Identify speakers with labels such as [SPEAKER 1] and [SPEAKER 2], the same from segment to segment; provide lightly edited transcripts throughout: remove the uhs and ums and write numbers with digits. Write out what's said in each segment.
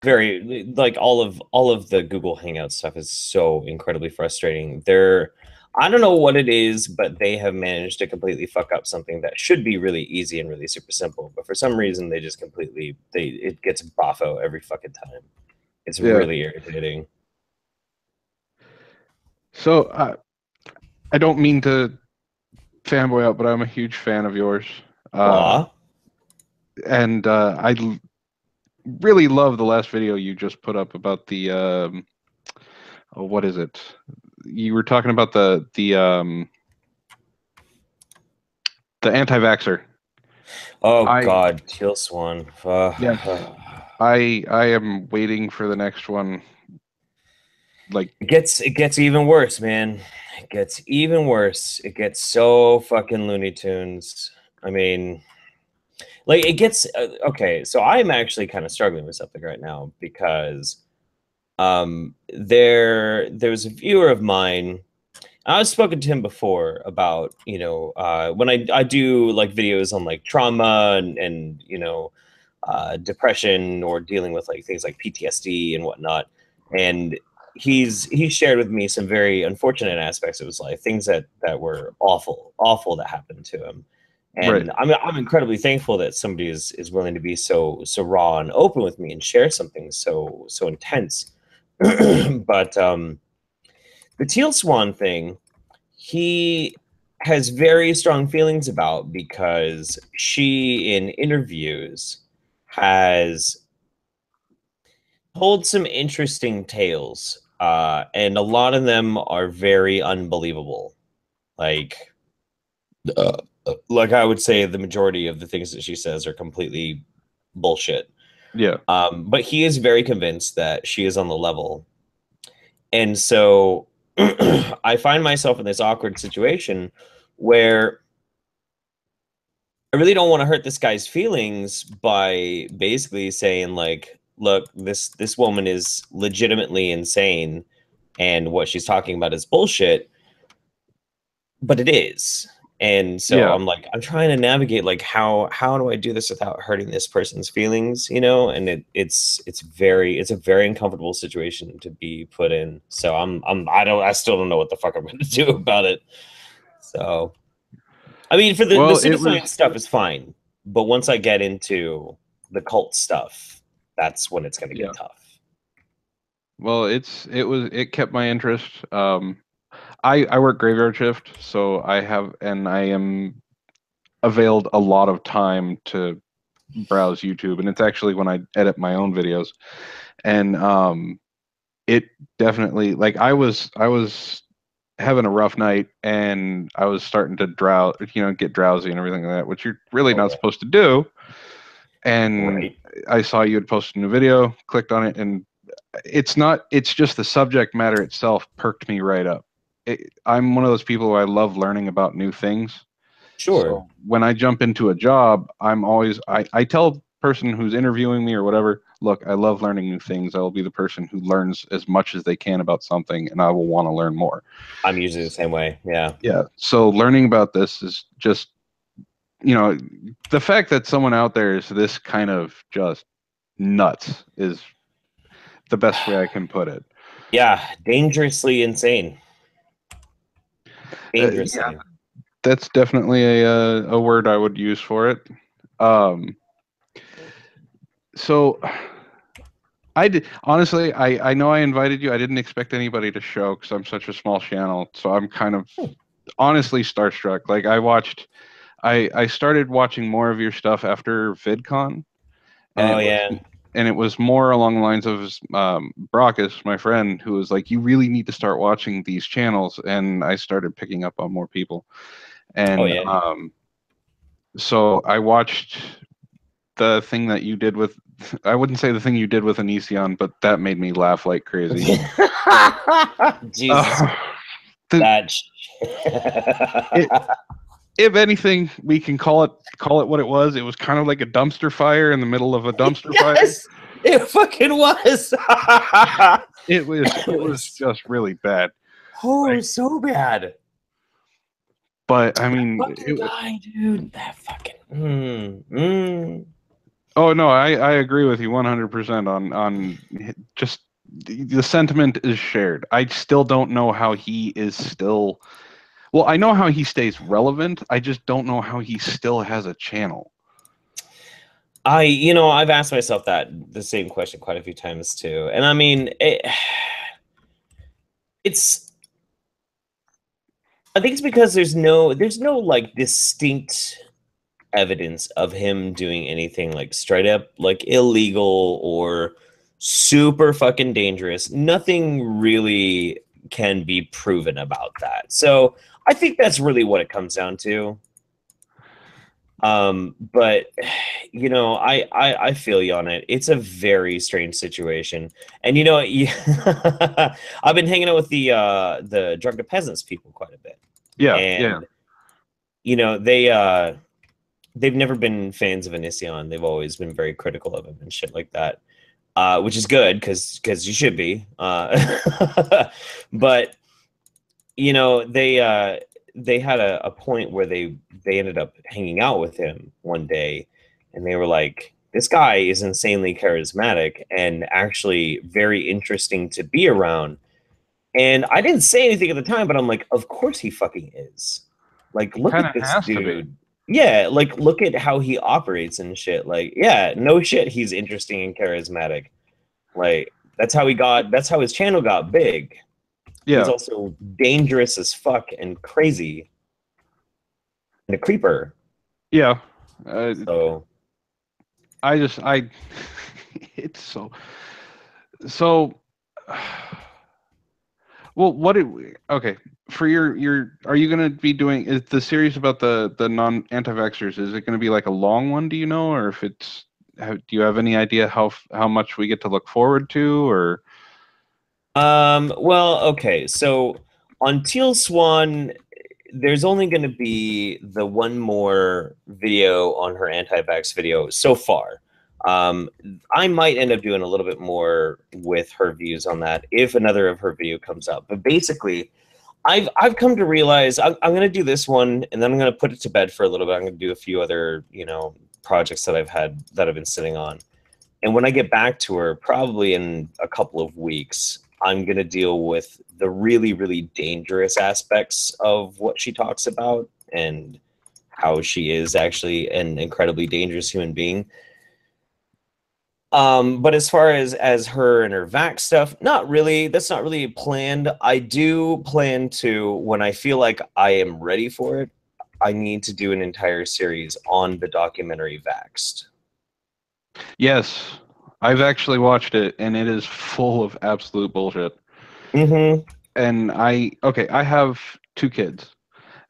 [SPEAKER 1] Very like all of the Google Hangout stuff is so incredibly frustrating. I don't know what it is, but they have managed to completely fuck up something that should be really easy and really super simple. But for some reason, they just completely it gets boffo every fucking time. It's
[SPEAKER 2] Yeah.
[SPEAKER 1] really irritating.
[SPEAKER 2] So I don't mean to fanboy out, but I'm a huge fan of yours. Uh,
[SPEAKER 1] Aw.
[SPEAKER 2] and really love the last video you just put up about the oh, what is it? You were talking about the anti-vaxxer.
[SPEAKER 1] Oh
[SPEAKER 2] I
[SPEAKER 1] God, Teal Swan.
[SPEAKER 2] Yes, I am waiting for the next one. Like,
[SPEAKER 1] It gets even worse, man. It gets even worse. It gets so fucking Looney Tunes. I mean, like it gets okay. So I'm actually kind of struggling with something right now because there's a viewer of mine. I've spoken to him before about when I do like videos on like trauma and depression or dealing with like things like PTSD and whatnot. And he's shared with me some very unfortunate aspects of his life, things that were awful that happened to him.
[SPEAKER 2] right.
[SPEAKER 1] And I'm incredibly thankful that somebody is willing to be so raw and open with me and share something so intense. But the Teal Swan thing, he has very strong feelings about because she in interviews has told some interesting tales, and a lot of them are very unbelievable. Like, uh, like I would say, the majority of the things that she says are completely bullshit.
[SPEAKER 2] Yeah.
[SPEAKER 1] But he is very convinced that she is on the level, and so I find myself in this awkward situation where I really don't want to hurt this guy's feelings by basically saying like, look, this woman is legitimately insane and what she's talking about is bullshit, but it is. And so
[SPEAKER 2] Yeah.
[SPEAKER 1] I'm like, I'm trying to navigate like how do I do this without hurting this person's feelings, you know? And it's a very uncomfortable situation to be put in. So I still don't know what the fuck I'm gonna do about it. So I mean, for the
[SPEAKER 2] Well, it
[SPEAKER 1] pseudoscience
[SPEAKER 2] was
[SPEAKER 1] stuff is fine, but once I get into the cult stuff, that's when it's going to get
[SPEAKER 2] yeah.
[SPEAKER 1] tough.
[SPEAKER 2] Well, it kept my interest. I work graveyard shift, so I am availed a lot of time to browse YouTube, and it's actually when I edit my own videos. And it definitely, like, I was having a rough night, and I was starting to get drowsy and everything like that, which you're really
[SPEAKER 1] Oh
[SPEAKER 2] not
[SPEAKER 1] yeah,
[SPEAKER 2] supposed to do. And
[SPEAKER 1] right.
[SPEAKER 2] I saw you had posted a new video, clicked on it, and it's just the subject matter itself perked me right up. I'm one of those people who I love learning about new things.
[SPEAKER 1] Sure.
[SPEAKER 2] So when I jump into a job, I tell person who's interviewing me or whatever, look, I love learning new things. I will be the person who learns as much as they can about something, and I will want to learn more.
[SPEAKER 1] I'm usually the same way. Yeah.
[SPEAKER 2] Yeah. So learning about this is just, you know, the fact that someone out there is this kind of just nuts is the best way I can put it.
[SPEAKER 1] Yeah, dangerously insane.
[SPEAKER 2] Yeah,
[SPEAKER 1] Dangerously.
[SPEAKER 2] that's definitely a word I would use for it. Um, so I did honestly. I know I invited you. I didn't expect anybody to show because I'm such a small channel. So I'm kind of honestly starstruck. Like I started watching more of your stuff after VidCon, and
[SPEAKER 1] Oh yeah.
[SPEAKER 2] it was more along the lines of Brockus, my friend, who was like, "You really need to start watching these channels," and I started picking up on more people.
[SPEAKER 1] Oh
[SPEAKER 2] And
[SPEAKER 1] yeah.
[SPEAKER 2] so I watched the thing that you did with, I wouldn't say the thing you did with Onision, but that made me laugh like crazy.
[SPEAKER 1] Jesus,
[SPEAKER 2] Uh, the,
[SPEAKER 1] that.
[SPEAKER 2] it, if anything, we can call it what it was. It was kind of like a dumpster fire in the middle of a dumpster fire.
[SPEAKER 1] Yes, it fucking was.
[SPEAKER 2] It was just really bad.
[SPEAKER 1] Oh,
[SPEAKER 2] Like,
[SPEAKER 1] so bad.
[SPEAKER 2] but I mean,
[SPEAKER 1] Fucking guy, dude. That fucking.
[SPEAKER 2] Oh no, I agree with you 100% on just the sentiment is shared. I still don't know how he is still. Well, I know how he stays relevant. I just don't know how he still has a channel.
[SPEAKER 1] I've asked myself the same question quite a few times too. And I mean, it's I think it's because there's no like distinct evidence of him doing anything like straight up like illegal or super fucking dangerous. Nothing really can be proven about that. So I think that's really what it comes down to. But I feel you on it. It's a very strange situation. And I've been hanging out with the drug to peasants people quite a bit.
[SPEAKER 2] Yeah, yeah,
[SPEAKER 1] And they've never been fans of Onision. They've always been very critical of him and shit like that. Which is good because you should be. But they had a point where they ended up hanging out with him one day, and they were like, this guy is insanely charismatic and actually very interesting to be around. And I didn't say anything at the time, but I'm like, of course he fucking is. Like,
[SPEAKER 2] he
[SPEAKER 1] look
[SPEAKER 2] kind
[SPEAKER 1] at
[SPEAKER 2] of
[SPEAKER 1] this
[SPEAKER 2] has to be.
[SPEAKER 1] dude. Yeah, like look at how he operates and shit. Like, yeah, no shit, he's interesting and charismatic. Like, that's how his channel got big. He's
[SPEAKER 2] Yeah,
[SPEAKER 1] also dangerous as fuck and crazy and a creeper.
[SPEAKER 2] yeah. Uh,
[SPEAKER 1] So,
[SPEAKER 2] I it's so. Well, okay, for your are you going to be doing is the series about the non anti-vaxxers, is it going to be like a long one, do you know, or if it's do you have any idea how much we get to look forward to, or
[SPEAKER 1] well, okay. So on Teal Swan, there's only going to be the one more video on her anti-vax video so far. Um, I might end up doing a little bit more with her views on that if another of her video comes up. But basically, I've come to realize I'm going to do this one, and then I'm going to put it to bed for a little bit. I'm going to do a few other projects that I've been sitting on. And when I get back to her, probably in a couple of weeks, I'm going to deal with the really, really dangerous aspects of what she talks about and how she is actually an incredibly dangerous human being. But as far as her and her vax stuff, not really. That's not really planned. I do plan to, when I feel like I am ready for it, I need to do an entire series on the documentary Vaxxed.
[SPEAKER 2] yes, I've actually watched it and it is full of absolute bullshit.
[SPEAKER 1] Mm-hmm.
[SPEAKER 2] And I have two kids.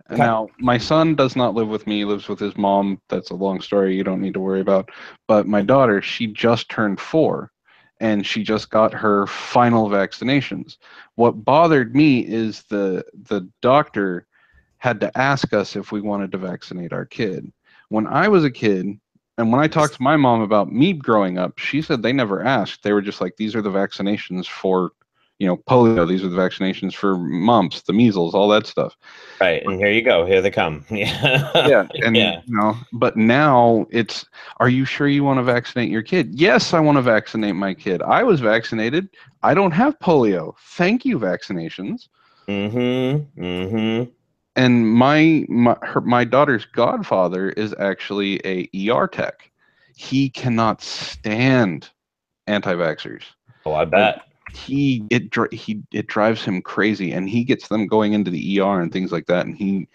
[SPEAKER 2] And
[SPEAKER 1] Okay.
[SPEAKER 2] now, my son does not live with me, he lives with his mom. That's a long story you don't need to worry about. But my daughter, she just turned 4 and she just got her final vaccinations. What bothered me is the doctor had to ask us if we wanted to vaccinate our kid. When I was a kid, and when I talked to my mom about me growing up, she said they never asked. They were just like, these are the vaccinations for, polio. These are the vaccinations for mumps, the measles, all that stuff.
[SPEAKER 1] Right, and here you go. Here they come. Yeah.
[SPEAKER 2] Yeah, and
[SPEAKER 1] Yeah.
[SPEAKER 2] but now it's, are you sure you want to vaccinate your kid? Yes, I want to vaccinate my kid. I was vaccinated. I don't have polio. Thank you, vaccinations.
[SPEAKER 1] Mm-hmm. Mm-hmm.
[SPEAKER 2] And my daughter's godfather is actually a ER tech. He cannot stand anti-vaxxers.
[SPEAKER 1] Oh, I
[SPEAKER 2] Like
[SPEAKER 1] bet.
[SPEAKER 2] it drives him crazy, and he gets them going into the ER and things like that. And he's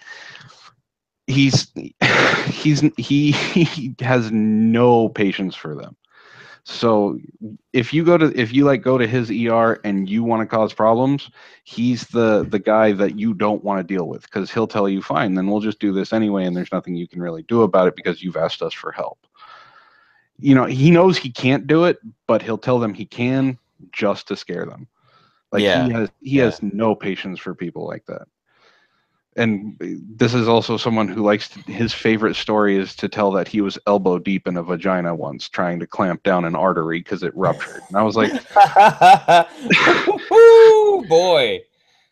[SPEAKER 2] he has no patience for them. So if you like go to his ER and you want to cause problems, he's the guy that you don't want to deal with, because he'll tell you, fine, then we'll just do this anyway, and there's nothing you can really do about it because you've asked us for help. He knows he can't do it, but he'll tell them he can just to scare them. Like
[SPEAKER 1] Yeah.
[SPEAKER 2] he
[SPEAKER 1] Yeah.
[SPEAKER 2] has no patience for people like that. And this is also someone who his favorite story is to tell that he was elbow deep in a vagina once trying to clamp down an artery because it ruptured. And I was like,
[SPEAKER 1] Ooh, boy.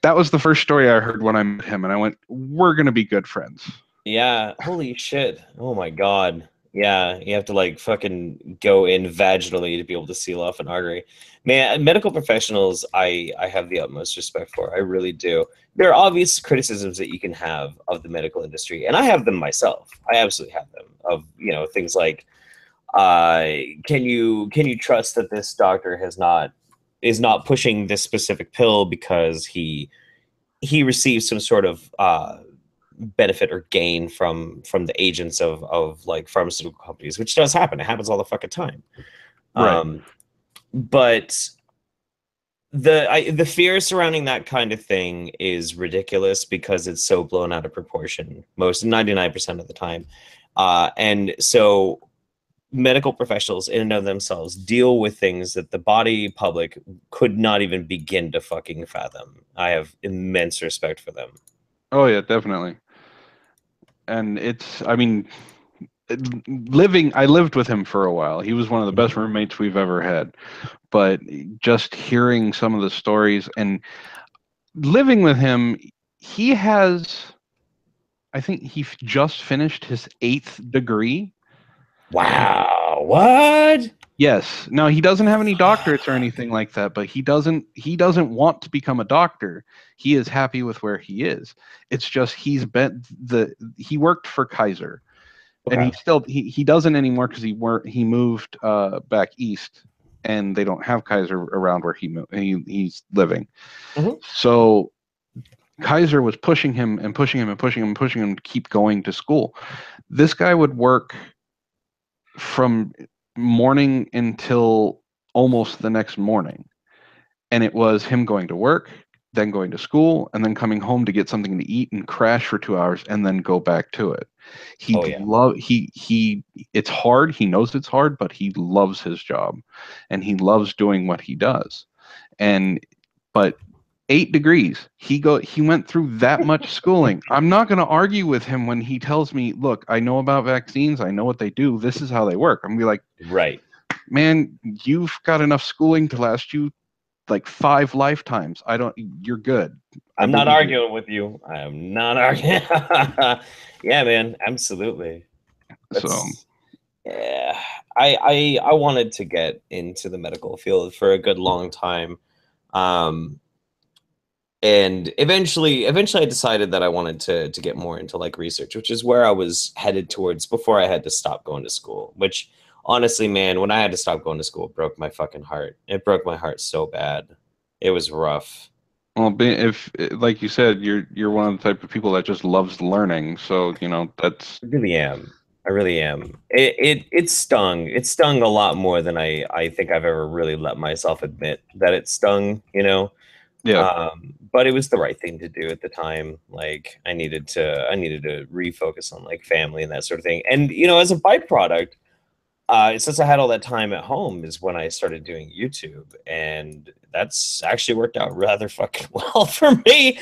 [SPEAKER 2] that was the first story I heard when I met him, and I went, we're gonna be good friends.
[SPEAKER 1] Yeah. Holy shit. Oh my God. Yeah, you have to like fucking go in vaginally to be able to seal off an artery. Man, medical professionals, I have the utmost respect for. I really do. There are obvious criticisms that you can have of the medical industry, and I have them myself. I absolutely have them of, you know, things like uh can you trust that this doctor is not pushing this specific pill because he receives some sort of benefit or gain from the agents of like pharmaceutical companies, which does happen. It happens all the fucking time.
[SPEAKER 2] Right.
[SPEAKER 1] But the fear surrounding that kind of thing is ridiculous because it's so blown out of proportion most 99% of the time. And so medical professionals in and of themselves deal with things that the body public could not even begin to fucking fathom. I have immense respect for them.
[SPEAKER 2] Oh yeah, definitely. And I mean, I lived with him for a while. He was one of the best roommates we've ever had. But just hearing some of the stories and living with him, he has, I think he just finished his 8th degree.
[SPEAKER 1] Wow, what?
[SPEAKER 2] Yes. Now he doesn't have any doctorates or anything like that, but he doesn't want to become a doctor. He is happy with where he is. It's just he worked for Kaiser, and
[SPEAKER 1] Okay.
[SPEAKER 2] he doesn't anymore because he moved back east, and they don't have Kaiser around where he's living.
[SPEAKER 1] Mhm.
[SPEAKER 2] So Kaiser was pushing him and pushing him and pushing him and pushing him to keep going to school. This guy would work from morning until almost the next morning. And it was him going to work, then going to school, and then coming home to get something to eat and crash for 2 hours and then go back to it.
[SPEAKER 1] Oh yeah.
[SPEAKER 2] He it's hard. He knows it's hard, but he loves his job and he loves doing what he does. And but 8 degrees. He went through that much schooling. I'm not going to argue with him when he tells me, "Look, I know about vaccines. I know what they do. This is how they work." I'm gonna be like,
[SPEAKER 1] Right.
[SPEAKER 2] "Man, you've got enough schooling to last you like 5 lifetimes. I don't. You're good. I
[SPEAKER 1] I'm not
[SPEAKER 2] believe you."
[SPEAKER 1] arguing with you. I am not arguing. Yeah, man, absolutely.
[SPEAKER 2] So,
[SPEAKER 1] That's yeah. I wanted to get into the medical field for a good long time. Um and eventually I decided that I wanted to get more into like research, which is where I was headed towards before I had to stop going to school, which honestly, man, when I had to stop going to school, it broke my fucking heart. It broke my heart so bad. It was rough.
[SPEAKER 2] well, if like you said, you're one of the type of people that just loves learning. So that's
[SPEAKER 1] I really am. I really am. It stung. It stung a lot more than I think I've ever really let myself admit that it stung, you know.
[SPEAKER 2] yeah,
[SPEAKER 1] But it was the right thing to do at the time. Like I needed to refocus on like family and that sort of thing. And you know, as a byproduct, since I had all that time at home is when I started doing YouTube, and that's actually worked out rather fucking well for me.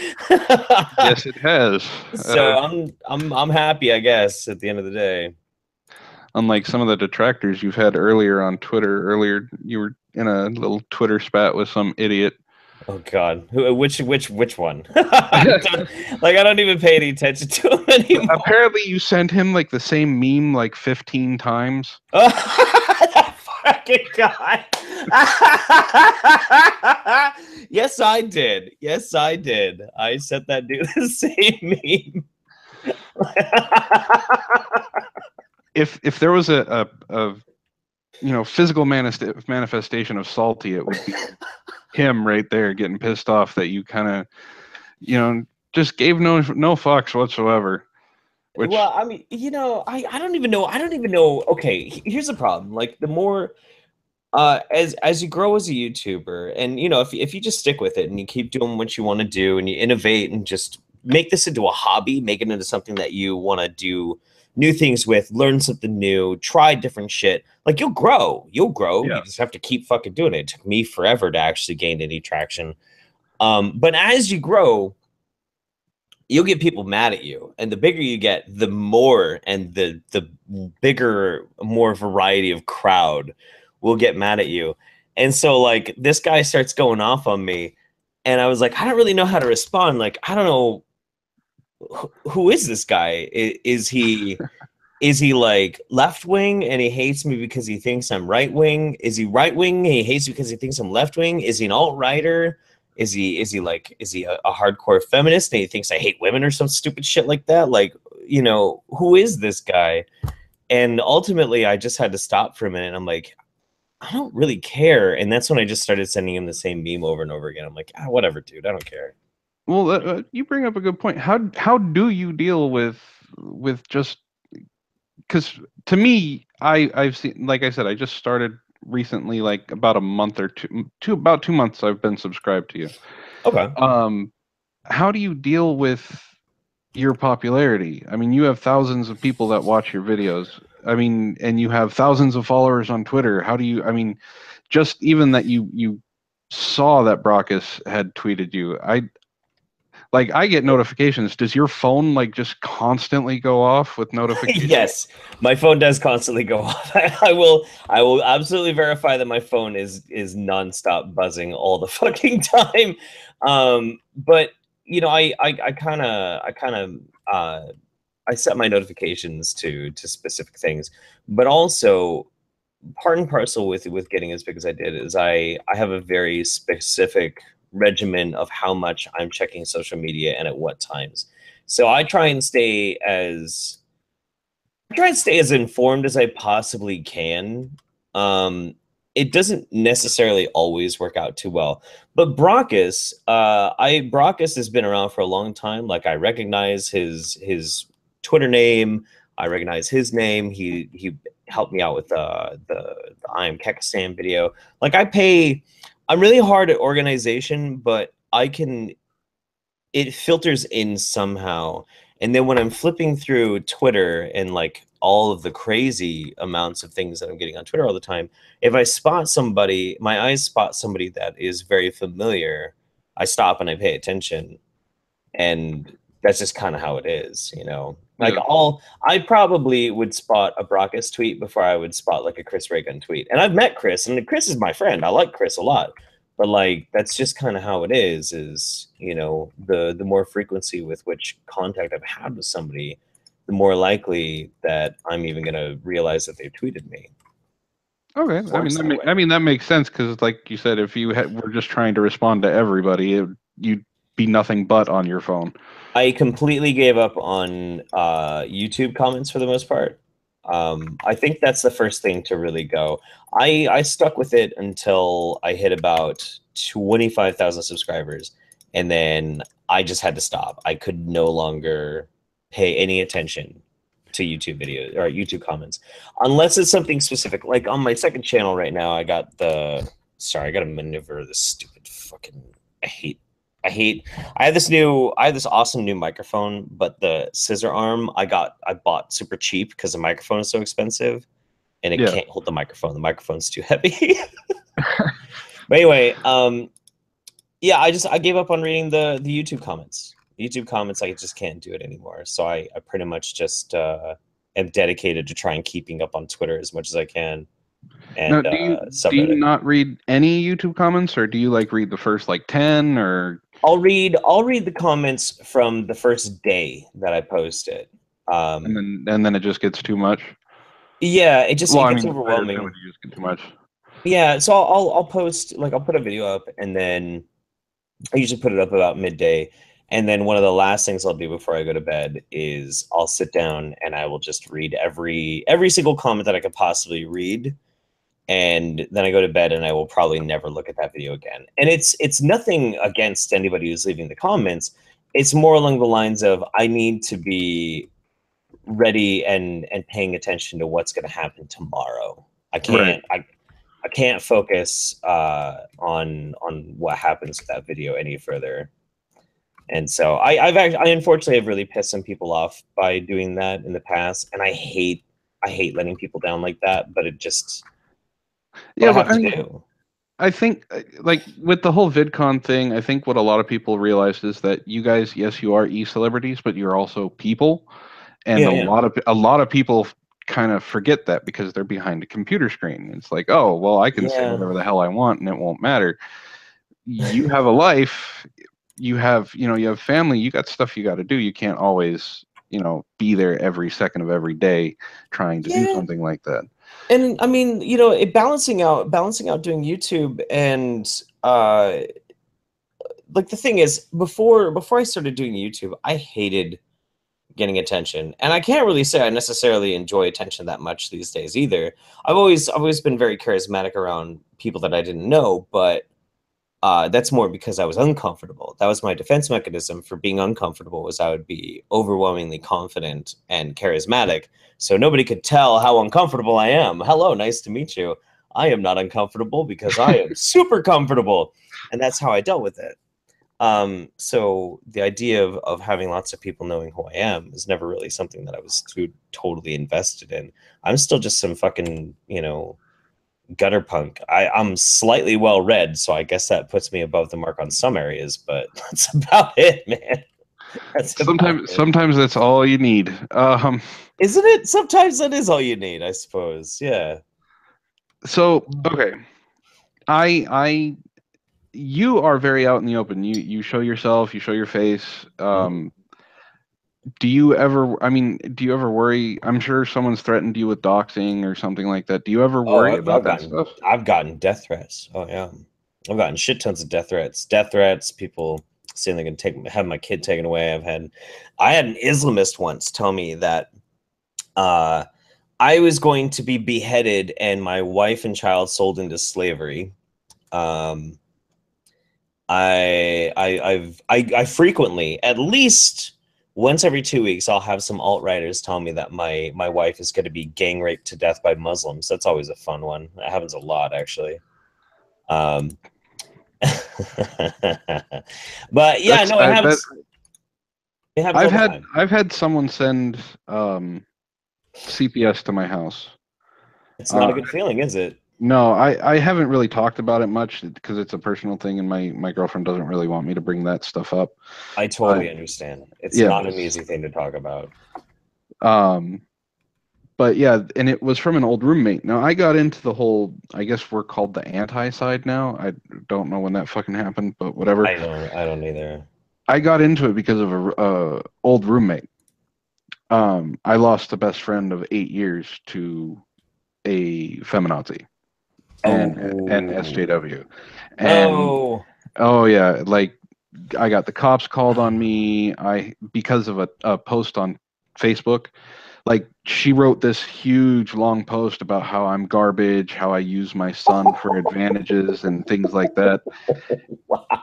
[SPEAKER 2] yes, it has.
[SPEAKER 1] So I'm happy, I guess, at the end of the day.
[SPEAKER 2] Unlike some of the detractors you've had earlier on Twitter. Earlier, you were in a little Twitter spat with some idiot.
[SPEAKER 1] Oh God, which one? Like I don't even pay any attention to him anymore.
[SPEAKER 2] Apparently, you sent him like the same meme like 15 times.
[SPEAKER 1] That fucking guy. Yes, I did. Yes, I did. I sent that dude the same meme.
[SPEAKER 2] If there was a physical manifestation of salty, it would be him right there getting pissed off that you kind of just gave no fucks whatsoever. Which
[SPEAKER 1] Well, I mean, you know, I don't even know. I don't even know. Okay, here's the problem. Like the more as you grow as a YouTuber, and you know, if you just stick with it and you keep doing what you want to do and you innovate and just make this into a hobby, make it into something that you want to do new things with, learn something new, try different shit, like you'll grow. You'll grow. You
[SPEAKER 2] yeah,
[SPEAKER 1] just have to keep fucking doing it. It took me forever to actually gain any traction. But as you grow, you'll get people mad at you, and the bigger you get, the more and the bigger, more variety of crowd will get mad at you. And so like this guy starts going off on me, and I was like, I don't really know how to respond. Like, I don't know who is this guy. is he like left wing and he hates me because he thinks I'm right wing? Is he right wing and he hates me because he thinks I'm left wing? Is he an alt righter? Is he a hardcore feminist and he thinks I hate women or some stupid shit like that? Like, you know, who is this guy? And ultimately, I just had to stop for a minute. And I'm like, I don't really care. And that's when I just started sending him the same meme over and over again. I'm like, ah, whatever, dude. I don't care.
[SPEAKER 2] Well, you bring up a good point. How do you deal with just because to me, I've seen, like I said, I just started recently, like about a month or about 2 months I've been subscribed to you.
[SPEAKER 1] Okay.
[SPEAKER 2] How do you deal with your popularity? I mean, you have thousands of people that watch your videos. I mean, and you have thousands of followers on Twitter. How do you, I mean, just even that you saw that Brockus had tweeted you. I get notifications. Does your phone like just constantly go off with notifications?
[SPEAKER 1] Yes, my phone does constantly go off. I will absolutely verify that my phone is nonstop buzzing all the fucking time. But you know, I set my notifications to specific things, but also part and parcel with getting as big as I did is I have a very specific regimen of how much I'm checking social media and at what times. So I try and stay as informed as I possibly can. It doesn't necessarily always work out too well, but Brockus has been around for a long time. Like I recognize his Twitter name. I recognize his name. He helped me out with the I am Kekistan video. Like I'm really hard at organization, but it filters in somehow. And then when I'm flipping through Twitter and like all of the crazy amounts of things that I'm getting on Twitter all the time, if I spot somebody, my eyes spot somebody that is very familiar, I stop and I pay attention. And that's just kind of how it is, you know. Like
[SPEAKER 2] Yeah.
[SPEAKER 1] I probably would spot a Brockus tweet before I would spot like a Chris Reagan tweet. And I've met Chris, and Chris is my friend. I like Chris a lot. But like that's just kind of how it is, you know, the more frequency with which contact I've had with somebody, the more likely that I'm even gonna realize that they've tweeted me.
[SPEAKER 2] Okay.
[SPEAKER 1] It
[SPEAKER 2] I mean,
[SPEAKER 1] works that way.
[SPEAKER 2] that makes sense because, like you said, if you were just trying to respond to everybody, you'd be nothing but on your phone.
[SPEAKER 1] I completely gave up on YouTube comments for the most part. I think that's the first thing to really go. I stuck with it until I hit about 25,000 subscribers, and then I just had to stop. I could no longer pay any attention to YouTube videos or YouTube comments unless it's something specific. Like on my second channel right now, I got to maneuver this stupid fucking. I hate I hate. I have this awesome new microphone, but the scissor arm I bought super cheap because the microphone is so expensive, and it
[SPEAKER 2] Yeah.
[SPEAKER 1] can't hold the microphone. The microphone's too heavy. But anyway, yeah, I gave up on reading the YouTube comments. YouTube comments, I just can't do it anymore. So I pretty much just am dedicated to trying keeping up on Twitter as much as I can,
[SPEAKER 2] Now,
[SPEAKER 1] and
[SPEAKER 2] do you
[SPEAKER 1] subreddit.
[SPEAKER 2] not read any YouTube comments, or do you like read the first like 10 or?
[SPEAKER 1] I'll read the comments from the first day that I post it.
[SPEAKER 2] And
[SPEAKER 1] Um,
[SPEAKER 2] then it just gets too much.
[SPEAKER 1] yeah,
[SPEAKER 2] Well,
[SPEAKER 1] it
[SPEAKER 2] I
[SPEAKER 1] gets
[SPEAKER 2] mean, I assume it
[SPEAKER 1] overwhelming.
[SPEAKER 2] just get too much.
[SPEAKER 1] Yeah, so I'll post like I'll put a video up, and then I usually put it up about midday. And then one of the last things I'll do before I go to bed is I'll sit down and I will just read every single comment that I could possibly read. And then I go to bed and I will probably never look at that video again. And it's nothing against anybody who's leaving the comments. It's more along the lines of I need to be ready and paying attention to what's going to happen tomorrow.
[SPEAKER 2] Right.
[SPEAKER 1] I can't focus on what happens with that video any further. And so I unfortunately have really pissed some people off by doing that in the past, and I hate letting people down like that. But it just what
[SPEAKER 2] Yeah,
[SPEAKER 1] I
[SPEAKER 2] but
[SPEAKER 1] have
[SPEAKER 2] I
[SPEAKER 1] to
[SPEAKER 2] mean,
[SPEAKER 1] do.
[SPEAKER 2] I think like with the whole VidCon thing, I think what a lot of people realized is that you guys, yes, you are e-celebrities, but you're also people, and
[SPEAKER 1] Yeah, yeah,
[SPEAKER 2] a lot of people kind of forget that because they're behind a computer screen. It's like, oh, well, I can say
[SPEAKER 1] yeah,
[SPEAKER 2] whatever the hell I want and it won't matter. You have a life, you have family, you got stuff you got to do. You can't always, you know, be there every second of every day trying to do
[SPEAKER 1] Yeah.
[SPEAKER 2] something like that.
[SPEAKER 1] And I mean, you know, balancing out doing YouTube and like the thing is, before I started doing YouTube, I hated getting attention, and I can't really say I necessarily enjoy attention that much these days either. I've always been very charismatic around people that I didn't know, but that's more because I was uncomfortable. That was my defense mechanism for being uncomfortable, was I would be overwhelmingly confident and charismatic, so nobody could tell how uncomfortable I am. Hello, nice to meet you. I am not uncomfortable because I am super comfortable, and that's how I dealt with it. So the idea of having lots of people knowing who I am is never really something that I was too totally invested in. I'm still just some fucking, you know, gutter punk. I'm slightly well read, so I guess that puts me above the mark on some areas, but that's about it, man. That's about it.
[SPEAKER 2] Sometimes that's all you need.
[SPEAKER 1] Isn't it? Sometimes that is all you need, I suppose. Yeah.
[SPEAKER 2] So okay, I you are very out in the open. You show yourself, you show your face.
[SPEAKER 1] Mhm.
[SPEAKER 2] Do you ever, I mean, do you ever worry? I'm sure someone's threatened you with doxing or something like that. Do you ever
[SPEAKER 1] Oh,
[SPEAKER 2] worry about that stuff?
[SPEAKER 1] I've gotten death threats. Oh yeah, I've gotten shit tons of death threats. Death threats. People saying they're gonna have my kid taken away. I had an Islamist once tell me that uh, I was going to be beheaded and my wife and child sold into slavery. Um, I frequently, at least once every 2 weeks, I'll have some alt-righters tell me that my wife is going to be gang raped to death by Muslims. That's always a fun one. That happens a lot, actually. Um, but yeah,
[SPEAKER 2] That's
[SPEAKER 1] no,
[SPEAKER 2] that
[SPEAKER 1] it happens all the time.
[SPEAKER 2] I've had someone send CPS to my house.
[SPEAKER 1] It's not
[SPEAKER 2] Uh,
[SPEAKER 1] a good feeling, is it?
[SPEAKER 2] no, I haven't really talked about it much because it's a personal thing, and my girlfriend doesn't really want me to bring that stuff up.
[SPEAKER 1] I
[SPEAKER 2] But
[SPEAKER 1] totally understand. It's
[SPEAKER 2] yeah,
[SPEAKER 1] not an easy thing to talk about.
[SPEAKER 2] um, but yeah, and it was from an old roommate. Now I got into the whole, I guess we're called the anti side now. I don't know when that fucking happened, but whatever.
[SPEAKER 1] I don't either.
[SPEAKER 2] I got into it because of a old roommate. I lost a best friend of 8 years to a feminazi and
[SPEAKER 1] Oh,
[SPEAKER 2] SJW, and
[SPEAKER 1] oh,
[SPEAKER 2] oh yeah, like I got the cops called on me. I because of a post on Facebook. Like she wrote this huge long post about how I'm garbage, how I use my son for advantages and things like that.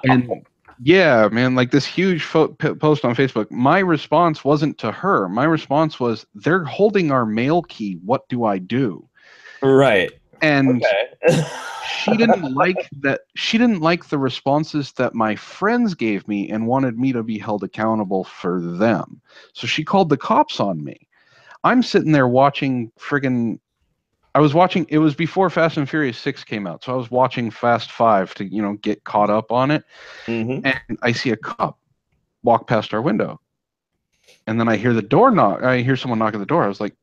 [SPEAKER 2] And yeah, man, like this huge post on Facebook. My response wasn't to her. My response was, "They're holding our mail key. What do I do?"
[SPEAKER 1] right.
[SPEAKER 2] And
[SPEAKER 1] Okay.
[SPEAKER 2] she didn't like that. She didn't like the responses that my friends gave me and wanted me to be held accountable for them. So she called the cops on me. I'm sitting there watching friggin' I was watching it was before Fast and Furious 6 came out. So I was watching Fast 5 to, you know, get caught up on it.
[SPEAKER 1] Hmm.
[SPEAKER 2] And I see a cop walk past our window. And then I hear the door knock. I hear someone knock at the door. I was like,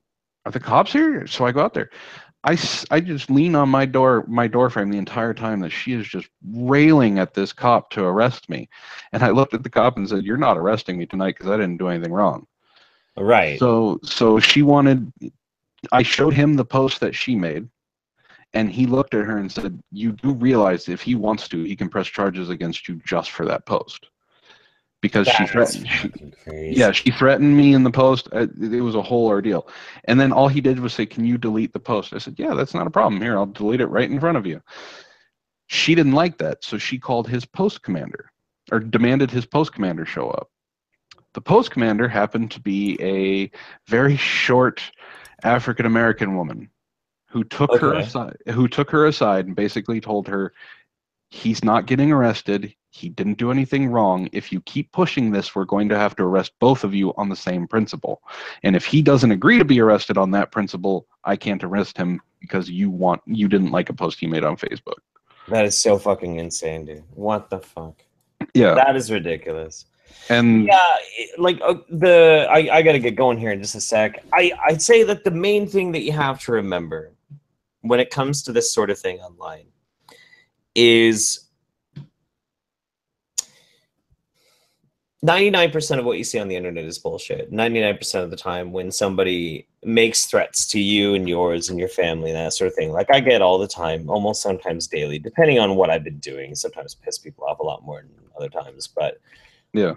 [SPEAKER 2] "Are the cops here?" So I go out there. I just lean on my door frame the entire time that she is just railing at this cop to arrest me. And I looked at the cop and said, "You're not arresting me tonight because I didn't do anything wrong."
[SPEAKER 1] Right.
[SPEAKER 2] So she wanted I showed him the post that she made, and he looked at her and said, "You do realize if he wants to, he can press charges against you just for that post." Because she
[SPEAKER 1] That's
[SPEAKER 2] threatened,
[SPEAKER 1] fucking
[SPEAKER 2] yeah,
[SPEAKER 1] crazy.
[SPEAKER 2] she threatened me in the post. It was a whole ordeal. And then all he did was say, "Can you delete the post?" I said, "Yeah, that's not a problem. Here, I'll delete it right in front of you." She didn't like that, so she called his post commander or demanded his post commander show up. The post commander happened to be a very short African American woman
[SPEAKER 1] Okay.
[SPEAKER 2] who took her aside and basically told her, "He's not getting arrested. He didn't do anything wrong. If you keep pushing this, we're going to have to arrest both of you on the same principle. And if he doesn't agree to be arrested on that principle, I can't arrest him because you didn't like a post he made on Facebook."
[SPEAKER 1] That is so fucking insane, dude. What the fuck?
[SPEAKER 2] Yeah.
[SPEAKER 1] That is ridiculous.
[SPEAKER 2] And
[SPEAKER 1] Yeah, like I gotta get going here in just a sec. I'd say that the main thing that you have to remember when it comes to this sort of thing online is 99% of what you see on the internet is bullshit. 99% of the time when somebody makes threats to you and yours and your family and that sort of thing, like I get all the time, almost sometimes daily, depending on what I've been doing. Sometimes piss people off a lot more than other times, but
[SPEAKER 2] Yeah.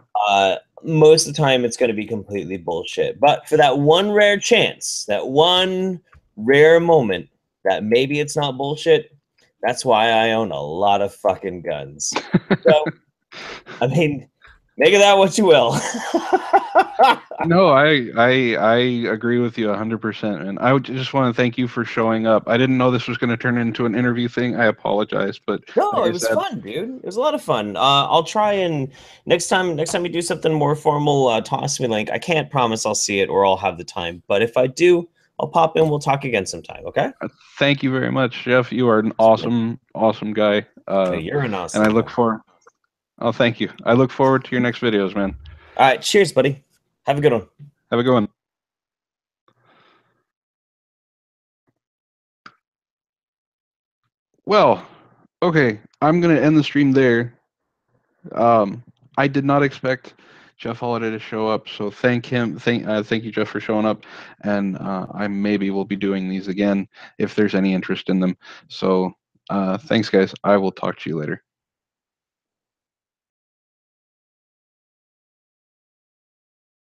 [SPEAKER 1] most of the time it's going to be completely bullshit. But for that one rare chance, that one rare moment that maybe it's not bullshit, that's why I own a lot of fucking guns. So, I mean, make of that what you will.
[SPEAKER 2] No, I agree with you 100%. And I would just want to thank you for showing up. I didn't know this was going to turn into an interview thing. I apologize, but
[SPEAKER 1] No,
[SPEAKER 2] like
[SPEAKER 1] it
[SPEAKER 2] I
[SPEAKER 1] was
[SPEAKER 2] said,
[SPEAKER 1] fun, dude. It was a lot of fun. I'll try and next time we do something more formal, toss me a link. I can't promise I'll see it or I'll have the time, but if I do, I'll pop in. We'll talk again sometime. Okay?
[SPEAKER 2] thank you very much, Jeff. You are an
[SPEAKER 1] Sweet.
[SPEAKER 2] awesome, awesome guy.
[SPEAKER 1] Hey, you're an
[SPEAKER 2] And I
[SPEAKER 1] awesome
[SPEAKER 2] look
[SPEAKER 1] guy.
[SPEAKER 2] for. Oh, thank you. I look forward to your next videos, man.
[SPEAKER 1] All right, cheers, buddy. Have a good one.
[SPEAKER 2] Have a good one. Well, okay, I'm gonna end the stream there. Um, I did not expect Jeff Holiday to show up, so thank you, Jeff, for showing up. And I maybe will be doing these again if there's any interest in them. So thanks, guys. I will talk to you later.